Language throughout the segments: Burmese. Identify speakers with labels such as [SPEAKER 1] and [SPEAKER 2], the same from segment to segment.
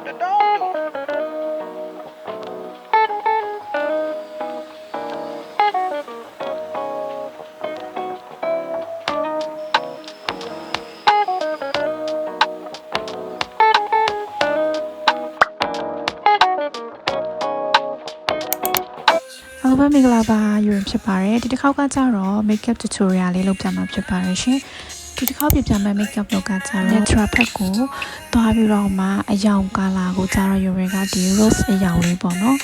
[SPEAKER 1] အားလုံးပဲမင်္ဂလာပါယူရင်ဖြစ်ပါတယ်ဒီတစ်ခေါက်ကကြတော့ makeup tutorial လေးလုပ်ပြမှာဖြစ်ပါတယ်ရှင်ဒီတစ်ခေါက်ပြပြမယ့် makeup look ကကြတော့ natural ဖက်ကိုသွားပြီးတော့မှအယောင်ကာလာကိုကြတော့ယူရင်ကဒီ rose အယောင်လေးပေါ့နော်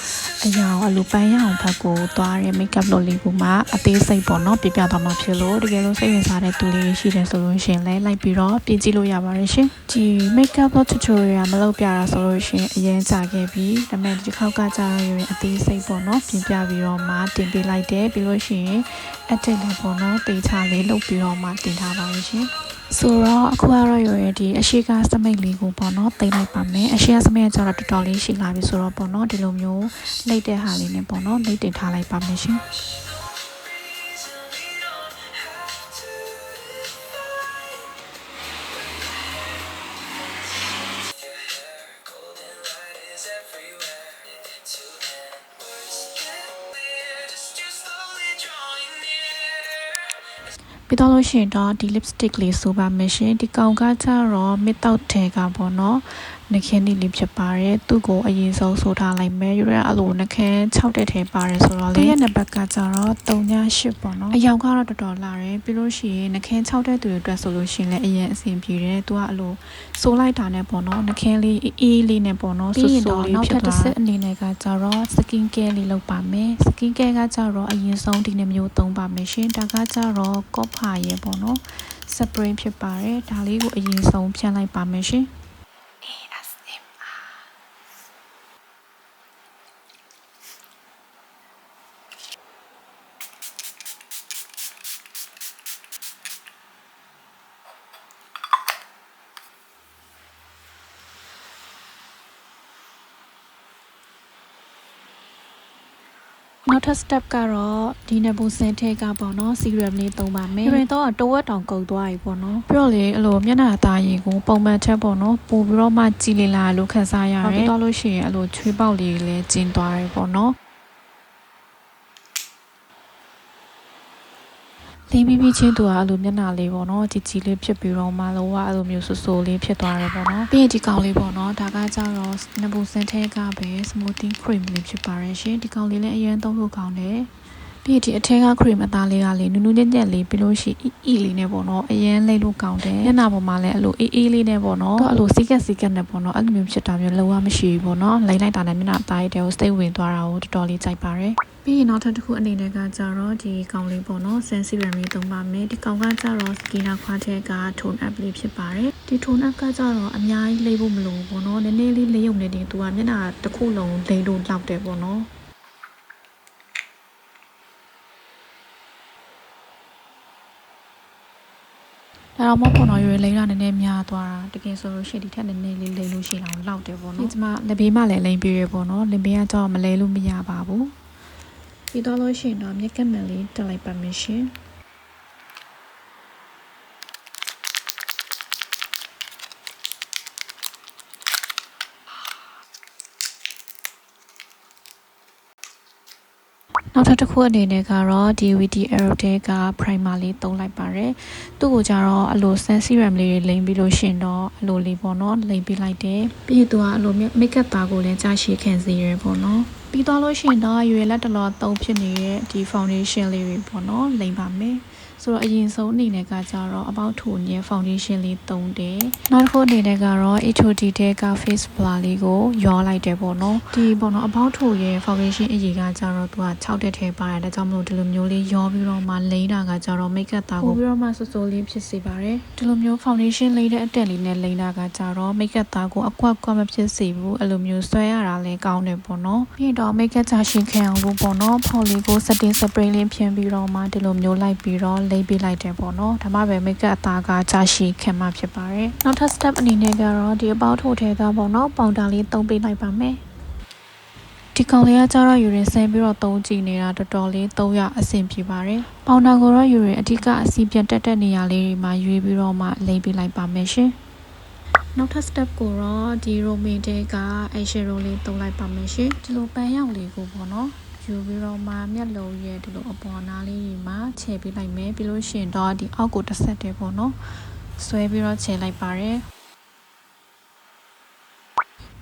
[SPEAKER 1] အယောင်အလိုပန်းရောင်ဖက်ကိုသွားတဲ့ makeup look လေးကိုမှအသေးစိတ်ပေါ့နော်ပြပြသွားမှာဖြစ်လို့တကယ်လို့စိတ်ဝင်စားတဲ့သူလေးရှိတယ်ဆိုလို့ရှင်လဲလိုက်ပြီးတော့ပြင်ကြည့်လို့ရပါတယ်ရှင်ဒီ makeup look tutorial မလုပ်ပြတာဆိုလို့ရှင်အရင်ကြာခဲ့ပြီဒါပေမဲ့ဒီတစ်ခေါက်ကကြတော့ယူရင်အသေးစိတ်ပေါ့နော်ပြင်ပြပြီးတော့မှတင်ပေးလိုက်တယ်ပြီးလို့ရှိရင်အတက်လေးပေါ့နော်တေချာလေးလုပ်ပြီးတော့မှတင်ထားပါလို့ရှင်ဆိုတော့အခုကတော့ရရဒီအရှိကစမိတ်လေးကိုပေါ့နော်တိတ်လိုက်ပါမယ်အရှိကစမိတ်ကကျတော့တော်တော်လေးရှိလာပြီဆိုတော့ပေါ့နော်ဒီလိုမျိုးလိတ်တဲ့ဟာလေးနဲ့ပေါ့နော်လိတ်တင်ထားလိုက်ပါမယ်ရှင်ပြီးတော့လို့ရှိရင်တော့ဒီ lipstick လေးဆိုပါမယ်ရှင်ဒီကောင်ကကျတော့ mid out ထဲကပေါ့နော်နှခင်းလေးဖြစ်ပါတယ်သူ့ကိုအရင်ဆုံးဆိုထားလိုက်မယ်ယူရအဲ့လိုနှခင်း6တဲ့ထဲပါတယ်ဆိုတော့လေရဲ့နံပါတ်ကကျတော့3-8ပေါ့နော်အယောင်ကတော့တော်တော်လာတယ်ပြီးလို့ရှိရင်နှခင်း6တဲ့သူတွေအတွက်ဆိုလို့ရှိရင်လည်းအရင်အဆင်ပြေတယ်သူကအဲ့လိုဆိုလိုက်တာနဲ့ပေါ့နော်နှခင်းလေးအေးလေးနဲ့ပေါ့နော်ဆူဆူလေးဖြစ်သွားတယ်အနေနဲ့ကကျတော့ skin care လေးလုပ်ပါမယ် skin care ကကျတော့အရင်ဆုံးဒီနှမျိုးသုံးပါမယ်ရှင်ဒါကကျတော့ copper ရဲ့ပေါ့နော် spray ဖြစ်ပါတယ်ဒါလေးကိုအရင်ဆုံးဖြန်းလိုက်ပါမယ်ရှင်နောက်ထပ် step ကတော့ဒီနဘူစင်ထဲကပေါ့နော် serum လေးသုံးပါမယ်။ရင်တော့တဝက်တောင်ကုန်သွားပြီပေါ့နော်။ပြီးတော့လေအဲ့လိုမျက်နှာသားရည်ကိုပုံမှန်ချက်ပေါ့နော်ပို့ပြီးတော့မှကြည်လင်လာလို့ခန်းစားရတယ်။ပြီးတော့လို့ရှိရင်အဲ့လိုချွေးပေါက်လေးလည်းကျင်းသွားတယ်ပေါ့နော်။လိမ့်ပြီးချင်းသူကအဲ့လိုမျက်နှာလေးပေါ့နော်ကြည်လေးဖြစ်ပြီးတော့မှလောကအဲ့လိုမျိုးဆူဆူလေးဖြစ်သွားတယ်ပေါ့နော်ပြီးရင်ဒီကောင်လေးပေါ့နော်ဒါကကြတော့နဘူစင်ထဲကပဲ smoothing cream လေးဖြစ်ပါတယ်ရှင်ဒီကောင်လေးလည်းအရင်သုံးဖို့ကောင်းတယ်ပြီးဒီအထက်က cream အသားလေးကလေနူးနူးညံ့ညံ့လေးပြီးလို့ရှိအီလေးနဲ့ပေါ့နော်အရင်လိမ့်လို့ကောင်းတယ်မျက်နှာပေါ်မှာလည်းအဲ့လိုအေးလေးနဲ့ပေါ့နော်အဲ့လိုစီကက်နဲ့ပေါ့နော်အဲ့လိုမျိုးဖြစ်တာမျိုးလုံးဝမရှိဘူးပေါ့နော်လိုက်တာနဲ့မျက်နှာအသားရဲ့တဲကိုစိတ်ဝင်သွားတာကိုတော်တော်လေးကြိုက်ပါတယ်ပြီးရင်နောက်ထပ်တစ်ခုအနေနဲ့ကကြတော့ဒီကောင်လေးပေါ့နော် sensitive လေးသုံးပါမယ်ဒီကောင်ကကြတော့ skin ခွာထဲက tone up လေးဖြစ်ပါတယ်ဒီ tone up ကကြတော့အများကြီးလိမ့်ဖို့မလိုဘူးပေါ့နော်နည်းနည်းလေးလိမ့်ရုံနဲ့တင်သူကမျက်နှာတစ်ခုလုံးလိမ့်လို့လောက်တယ်ပေါ့နော်ဒါတော့မဟုတ်တော့ရွေးလိမ့်တာနည်းနည်းများသွားတာတကယ်ဆိုလို့ရှိရင်ဒီထက်နည်းနည်းလေးလိမ့်လို့ရှိအောင်လောက်တယ်ပေါ့နော်ဒီမှာလက်ဘေးမှလည်းလိမ့်ပြရပေါ့နော်လက်ဘေးကကြောက်မလဲလို့မရပါဘူးပြီးတော့လို့ရှိရင်တော့မြက်ကမလေးတက်လိုက်ပါမယ်ရှင်နောက်ထပ်တစ်ခုအနေနဲ့ကတော့ဒီ VD Aero တဲက primer လေးသုံးလိုက်ပါတယ်သူ့ကိုကြတော့အလို sun serum လေးတွေလိမ့်ပြီးလို့ရှင်တော့အလိုလေးပေါ့နော်လိမ့်ပေးလိုက်တယ်ပြီးရင်သူကအလို makeup သားကိုလည်းကြာရှည်ခံစေရပေါ့နော်ပြီးတော့လို့ရှိရင်တော့ရွေလက်တလောသုံးဖြစ်နေတဲ့ဒီ foundation လေးတွေပေါ့နော်လိမ့်ပါမယ်ဆိုတော့အရင်ဆုံးအနေနဲ့ကကြတော့အပေါက်ထိုညဲ foundation လေးသုံးတယ်နောက်တစ်ခုအနေနဲ့ကတော့ HOD တဲက face blur လေးကိုရောလိုက်တယ်ပေါ့နော်ဒီပေါ့နော်အပေါက်ထိုရဲ့ foundation အရေးကကြတော့သူက6တက်ထဲပါတယ်ဒါကြောင့်မလို့ဒီလိုမျိုးလေးရောပြီးတော့မှလိမ့်တာကကြတော့ makeup သားကိုပြီးတော့မှစိုးစိုးလေးဖြစ်စေပါတယ်ဒီလိုမျိုး foundation လိမ့်တဲ့အတက်လေးနဲ့လိမ့်တာကကြတော့ makeup သားကိုအကွက်ကွက်မဖြစ်စေဘူးအဲ့လိုမျိုးဆွဲရတာလည်းကောင်းတယ်ပေါ့နော်ပြီးတော့ makeup ကြာရှည်ခံအောင်လို့ပေါ့နော်ဖော်လေးကို setting spray လေးဖြန်းပြီးတော့မှဒီလိုမျိုးလိုက်ပြီးတော့လိမ့်ပေးလိုက်တယ်ပေါ့နော်ဒါမှပဲ makeup အသားကကြာရှည်ခံမှဖြစ်ပါတယ်နောက်ထပ် step အနေနဲ့ကတော့ဒီအပေါက်ထိုထဲကပေါ့နော်ပေါင်တာလေးသုံးပေးလိုက်ပါမယ်ဒီကောင်လေးကကြတော့ယူရင်ဆင်းပြီးတော့သုံးကြည့်နေတာတော်တော်လေးသုံးရအဆင်ပြေပါတယ်ပေါင်တာကိုတော့ယူရင်အဓိကအစီပြန်တက်တဲ့နေရာလေးတွေမှာရွေးပြီးတော့မှလိမ့်ပေးလိုက်ပါမယ်ရှင် နောက်ထပ် step ကိုတော့ဒီ romaine တဲက eyeshadow လေးသုံးလိုက်ပါမယ်ရှင်ဒီလိုပန်းရောင်လေးကိုပေါ့နော်ယူပြီးတော့မှမျက်လုံးရဲ့ဒီလိုအပေါ်နားလေးတွေမှာခြယ်ပေးလိုက်မယ်ပြီးလို့ရှိရင်တော့ဒီအောက်ကိုတစ်ဆက်တည်းပေါ့နော်ဆွဲပြီးတော့ခြယ်လိုက်ပါတယ်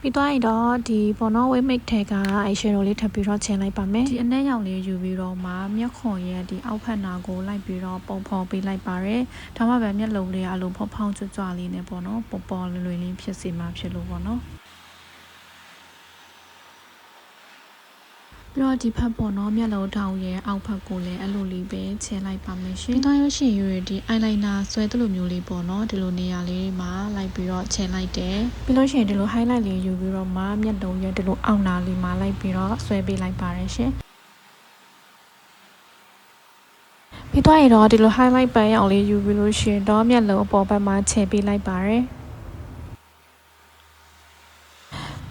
[SPEAKER 1] ပြီးတော့ဒီပေါ့နော် wave make ထဲက eyeshadow လေးထပ်ပြီးတော့ခြယ်လိုက်ပါမယ်ဒီအနက်ရောင်လေးယူပြီးတော့မှမျက်ခွန်ရဲ့ဒီအောက်ဖက်နာကိုလိုက်ပြီးတော့ပုံဖော်ပေးလိုက်ပါတယ်ဒါမှပဲမျက်လုံးလေးအလိုဖောက်ဖောက်ကြွကြွလေးနဲ့ပေါ့နော်ပေါ်ပေါ်လွယ်လွယ်လေးဖြစ်စေမှာဖြစ်လို့ပေါ့နော်ပြီးတော့ဒီဖက်ပေါ့နော်မျက်လုံးထောင်ရဲ့အောက်ဖက်ကိုလည်းအဲ့လိုလေးပဲခြယ်လိုက်ပါမယ်ရှင်ပြီးတော့ရရှိရဒီ eyeliner ဆွဲသလိုမျိုးလေးပေါ့နော်ဒီလိုနေရာလေးတွေမှာလိုက်ပြီးတော့ခြယ်လိုက်တယ်ပြီးလို့ရှိရင်ဒီလို highlight လေးယူပြီးတော့မှမျက်လုံးရဲ့ဒီလိုအောက်နာလေးမှာလိုက်ပြီးတော့ဆွဲပေးလိုက်ပါတယ်ရှင်ပြီးတော့ဒီလို highlight ပန်းရောင်လေးယူပြီးလို့ရှိရင်တော့မျက်လုံးအပေါ်ဘက်မှာခြယ်ပေးလိုက်ပါတယ်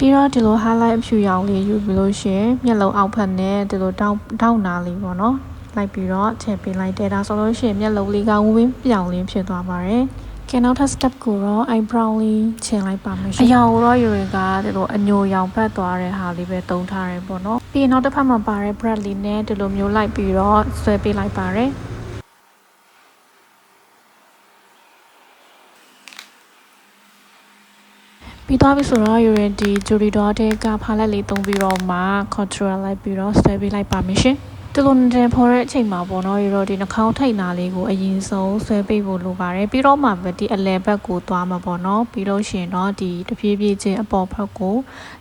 [SPEAKER 1] ပြီးတော့ဒီလို highlight အဖြူရောင်လေးယူပြီးလို့ရှိရင်မျက်လုံးအောက်ဖက်နဲ့ဒီလိုတောက်နာလေးပေါ့နော်လိုက်ပြီးတော့ထည့်ပေးလိုက်တယ်ဒါဆိုလို့ရှိရင်မျက်လုံးလေးကဝင်းပြောင်လေးဖြစ်သွားပါတယ်ကဲနောက်ထပ် step ကိုတော့ eyebrow လေးခြင်လိုက်ပါမယ်ရှင်အရောင်တော့ယူရင်ကဒီလိုအညိုရောင်ဖက်သွားတဲ့ဟာလေးပဲတုံးထားတယ်ပေါ့နော်ပြီးရင်နောက်တစ်ဖက်မှာပါတဲ့ brush လေးနဲ့ဒီလိုမျိုးလိုက်ပြီးတော့ဆွဲပေးလိုက်ပါတယ်ပြီးသွားပြီဆိုတော့ Uredi Jury Dot ကဖားလက်လေးသုံးပြီးတော့မှ contour လိုက်ပြီးတော့ဆွဲပေးလိုက်ပါမယ်ရှင်ဒီလိုနဲ့ဖော်တဲ့အချိန်မှာပေါ့နော် Uredi နှာခေါင်းထိပ်နာလေးကိုအရင်ဆုံးဆွဲပေးဖို့လိုပါတယ်ပြီးတော့မှပဲဒီအလယ်ဘက်ကိုသွားမှာပေါ့နော်ပြီးလို့ရှိရင်တော့ဒီတပြေးပြေးချင်းအပေါ်ဘက်ကို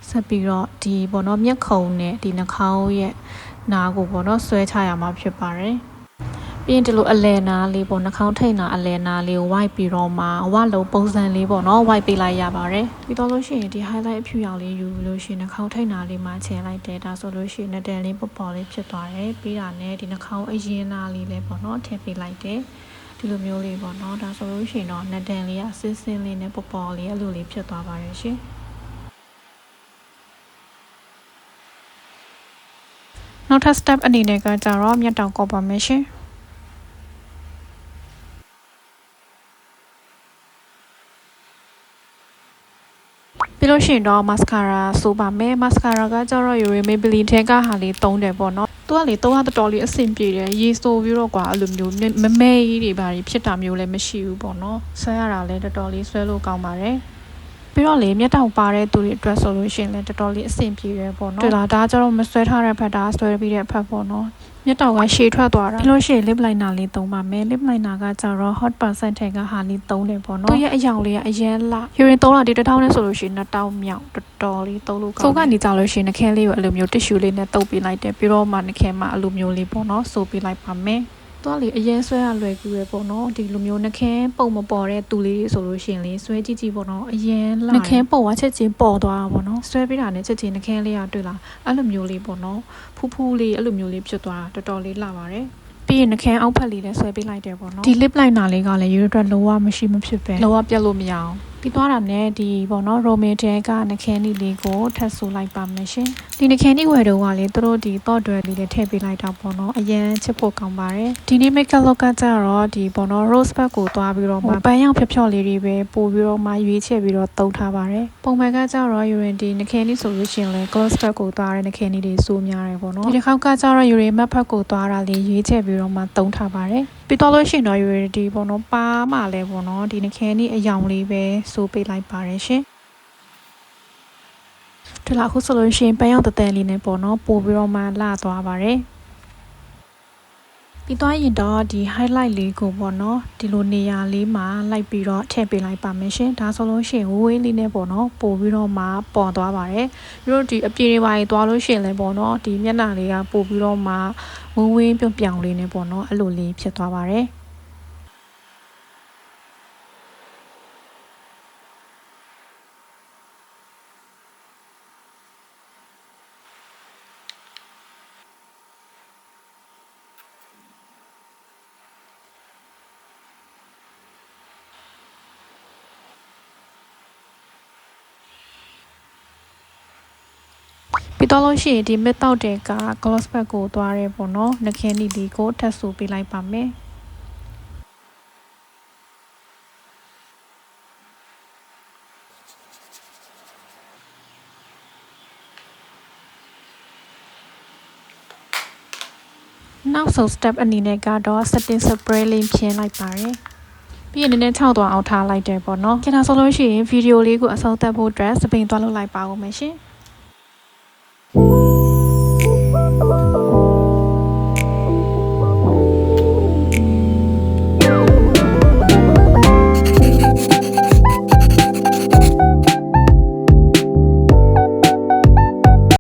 [SPEAKER 1] ဆက်ပြီးတော့ဒီပေါ့နော်မျက်ခုံနဲ့ဒီနှာခေါင်းရဲ့နားကိုပေါ့နော်ဆွဲချရမှာဖြစ်ပါတယ်ပြီးရင်ဒီလိုအလဲနာလေးပေါ့နှာခေါင်းထိတ်နာအလဲနာလေးကို wipe ပြီးတော့မှဝလုံးပုံစံလေးပေါ့နော် wipe ပေးလိုက်ရပါတယ်ပြီးတော့လို့ရှိရင်ဒီ highlight အဖြူရောင်လေးယူလို့ရှိရင်နှာခေါင်းထိတ်နာလေးမှာခြယ်လိုက်တယ်ဒါဆိုလို့ရှိရင်နတယ်လေးပေါ်ပေါ်လေးဖြစ်သွားတယ်ပြီးတာနဲ့ဒီနှာခေါင်းအရင်နာလေးလည်းပေါ့နော်ထည့်ပေးလိုက်တယ်ဒီလိုမျိုးလေးပေါ့နော်ဒါဆိုလို့ရှိရင်တော့နတယ်လေးကဆင်းဆင်းလေးနဲ့ပေါ်ပေါ်လေးအဲ့လိုလေးဖြစ်သွားပါတယ်ရှင်နောက်ထပ် step အနေနဲ့ကကြတော့မျက်တောင်ကောက်ပါမယ်ရှင်ပြီးလို့ရှိရင်တော့ mascara ဆိုပါမယ် mascara ကကြတော့ Maybelline ထဲကဟာလေးသုံးတယ်ပေါ့နော်သူကလေသုံးရတော်လေးအဆင်ပြေတယ်ရေဆိုပြီးတော့ကွာအဲ့လိုမျိုးမမဲကြီးတွေဘာတွေဖြစ်တာမျိုးလည်းမရှိဘူးပေါ့နော်ဆွဲရတာလည်းတော်လေးဆွဲလို့ကောင်းပါတယ်ပြီးတော့လေမျက်တောင်ပါတဲ့သူတွေအတွက်ဆိုလို့ရှိရင်လည်းတော်လေးအဆင်ပြေတယ်ပေါ့နော်တွေ့လားဒါကြတော့မဆွဲထားတဲ့ဖက်ဒါဆွဲပြီးတဲ့ဖက်ပေါ့နော်မျက်တောင်ကရှည်ထွက်သွားတာပြီးလို့ရှိရင် lip liner လေးသုံးပါမယ် lip liner ကကြတော့ hot percent ထဲကဟာလေးသုံးတယ်ပေါ့နော်သူရဲ့အရောင်လေးကအရင်လာယူရင်သုံးတာဒီ1000နဲ့ဆိုလို့ရှိရင်2000မြောက်တော်လေးသုံးလို့ကောင်းဆိုကနေကြလို့ရှိရင်နှခဲလေးကိုအဲ့လိုမျိုး tissue လေးနဲ့တုပ်ပေးလိုက်တယ်ပြီးတော့မှနှခဲမှာအဲ့လိုမျိုးလေးပေါ့နော်ဆိုပေးလိုက်ပါမယ်တော့လေအရင်ဆွဲရလွယ်ကူရပေါ့နော်ဒီလိုမျိုးနှခဲပုံမပေါ်တဲ့သူလေးဆိုလို့ရှိရင်လေဆွဲကြည့်ပေါ့နော်အရင်လာနှခဲပုံကချက်ချင်းပေါ်သွားတာပေါ့နော်ဆွဲပေးတာနဲ့ချက်ချင်းနှခဲလေးကတွေ့လားအဲ့လိုမျိုးလေးပေါ့နော်ဖူးဖူးလေးအဲ့လိုမျိုးလေးဖြစ်သွားတာတော်လေးလှပါတယ်ပြီးရင်နှခဲအောက်ဖက်လေးလည်းဆွဲပေးလိုက်တယ်ပေါ့နော်ဒီ lip liner လေးကလည်းယူရအတွက်လောကမရှိမဖြစ်ပဲလောကပြတ်လို့မရအောင်ပြီးသွားတာနဲ့ဒီပေါ့နော် romaine တဲကနှခဲနီလေးကိုထပ်ဆူလိုက်ပါမယ်ရှင်ဒီနှခဲနီဝယ်တော့ကလေသူတို့ဒီ thought တွေလေးထည့်ပေးလိုက်တာပေါ့နော်အရန်ချစ်ဖို့ကောင်းပါတယ်ဒီနေ့ makeup look ကကြတော့ဒီပေါ့နော် rose bud ကိုသွားပြီးတော့မှပန်းရောင်ဖြော့လေးတွေပဲပို့ပြီးတော့မှရွေးချယ်ပြီးတော့သုံးထားပါတယ်ပုံမှန်ကကြတော့ urine ဒီနှခဲနီဆိုလို့ရှိရင်လေ gloss bud ကိုသွားတဲ့နှခဲနီတွေစိုးများတယ်ပေါ့နော်ဒီတစ်ခေါက်ကကြတော့ urine matte bud ကိုသွားတာလေးရွေးချယ်ပြီးတော့မှသုံးထားပါတယ်ပြီးတော့လို့ရှိရင်တော့ urine ဒီပေါ့နော်ပါမှလည်းပေါ့နော်ဒီနှခဲနီအယောင်လေးပဲစိုးပေးလိုက်ပါတယ်ရှင်ဒီလောက်ခုဆိုလို့ရှိရင်ပန်းရောင်တန်လေးနဲ့ပေါ့နော်ပို့ပြီးတော့မှလှသွားပါတယ်ပြီးတော့ရင်တော့ဒီ highlight လေးကိုပေါ့နော်ဒီလိုနေရာလေးမှာလိုက်ပြီးတော့ထည့်ပေးလိုက်ပါမယ်ရှင်ဒါဆိုလို့ရှိရင်ဝေးလေးနဲ့ပေါ့နော်ပို့ပြီးတော့မှပေါ်သွားပါတယ်ပြီးတော့ဒီအပြေတွေပါရင်သွားလို့ရှိရင်လည်းပေါ့နော်ဒီမျက်နှာလေးကပို့ပြီးတော့မှဝင်းပြောင်လေးနဲ့ပေါ့နော်အဲ့လိုလေးဖြစ်သွားပါတယ်ပြီးတော့လို့ရှိရင်ဒီ mid တောက်တဲ့က gloss pad ကိုသွားရဲပေါ့နော်နှခဲနီလေးကိုထပ်ဆူပေးလိုက်ပါမယ် နောက်ဆုံး step အနေနဲ့ကတော့ setting spray လေးဖြင်းလိုက်ပါတယ်ပြီးရင်နည်းနည်း6သွားအောင်ထားလိုက်တယ်ပေါ့နော်ကျန်တာဆိုလို့ရှိရင်ဗီဒီယိုလေးကိုအဆုံးသတ်ဖို့အတွက်စပင်သွားလုပ်လိုက်ပါဦးမယ်ရှင်